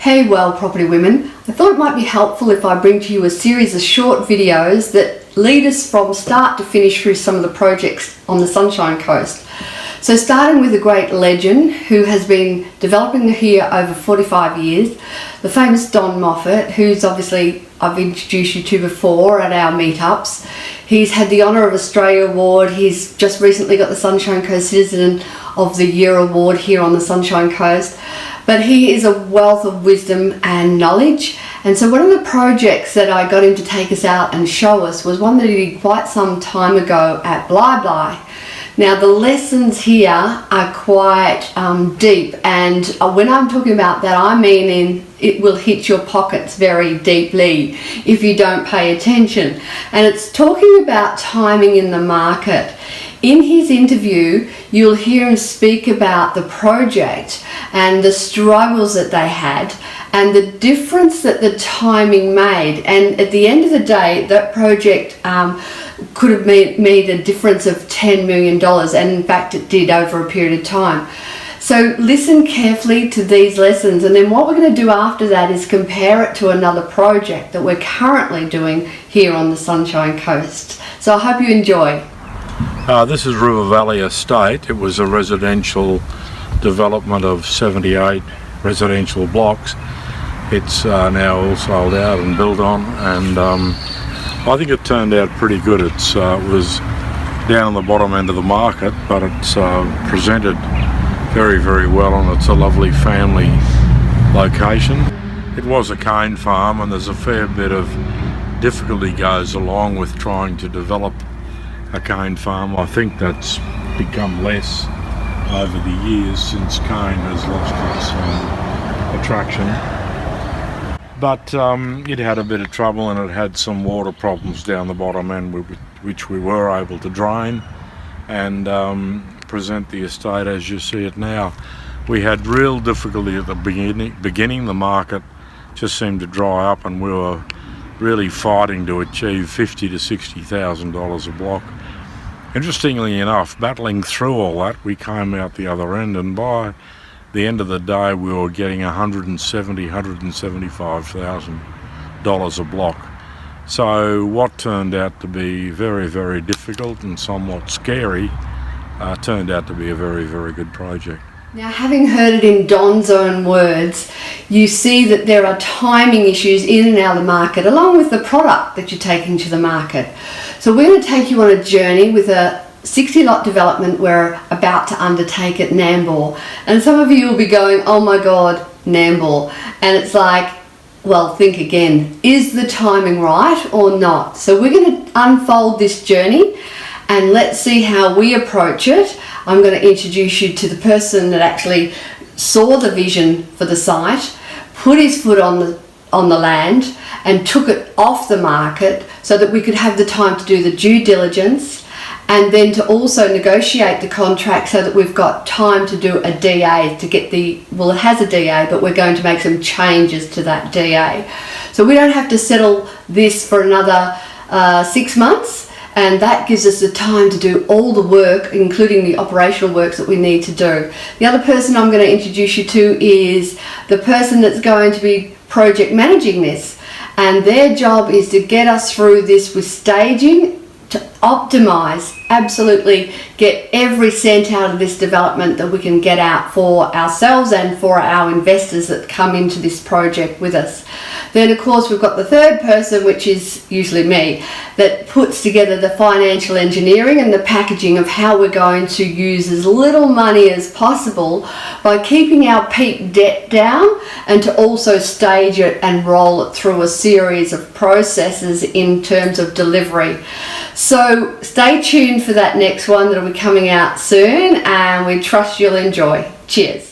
Hey well property women, I thought it might be helpful if I bring to you a series of short videos that lead us from start to finish through some of the projects on the Sunshine Coast. So starting with a great legend who has been developing here over 45 years, the famous Don Moffatt, who's obviously I've introduced you to before at our meetups. He's had the Honour of Australia Award. He's just recently got the Sunshine Coast Citizen of the Year Award here on the Sunshine Coast. But he is a wealth of wisdom and knowledge. And so one of the projects that I got him to take us out and show us was one that he did quite some time ago at Bli Bli. Now the lessons here are quite deep, and when I'm talking about that, I mean it will hit your pockets very deeply if you don't pay attention. And it's talking about timing in the market. In his interview, you'll hear him speak about the project and the struggles that they had and the difference that the timing made. And at the end of the day, that project could have made a difference of $10 million, and in fact it did over a period of time. So listen carefully to these lessons, and then what we're going to do after that is compare it to another project that we're currently doing here on the Sunshine Coast. So I hope you enjoy. This is River Valley Estate. It was a residential development of 78 residential blocks. It's now all sold out and built on, and I think it turned out pretty good. It was down on the bottom end of the market, but it's presented very, very well, and it's a lovely family location. It was a cane farm, and there's a fair bit of difficulty goes along with trying to develop a cane farm. I think that's become less over the years since cane has lost its attraction. But it had a bit of trouble, and it had some water problems down the bottom end, which we were able to drain and present the estate as you see it now. We had real difficulty at the beginning. The market just seemed to dry up, and we were really fighting to achieve $50,000 to $60,000 a block. Interestingly enough, battling through all that, we came out the other end, and by the end of the day we were getting $170,000, $175,000 a block. So what turned out to be very, very difficult and somewhat scary turned out to be a very, very good project. Now, having heard it in Don's own words, you see that there are timing issues in and out of the market, along with the product that you're taking to the market. So we're going to take you on a journey with a 60 lot development we're about to undertake at Nambour. And some of you will be going, oh my God, Nambour. And it's like, well, think again. Is the timing right or not? So we're going to unfold this journey, and let's see how we approach it. I'm going to introduce you to the person that actually saw the vision for the site, put his foot on the land and took it off the market so that we could have the time to do the due diligence, and then to also negotiate the contract so that we've got time to do a DA to get well, it has a DA, but we're going to make some changes to that DA. So we don't have to settle this for another 6 months. And that gives us the time to do all the work, including the operational works that we need to do. The other person I'm going to introduce you to is the person that's going to be project managing this. And their job is to get us through this with staging, to optimize, absolutely get every cent out of this development that we can get out for ourselves and for our investors that come into this project with us. Then of course we've got the third person, which is usually me, that puts together the financial engineering and the packaging of how we're going to use as little money as possible by keeping our peak debt down, and to also stage it and roll it through a series of processes in terms of delivery. So stay tuned for that next one that'll be coming out soon, and we trust you'll enjoy. Cheers.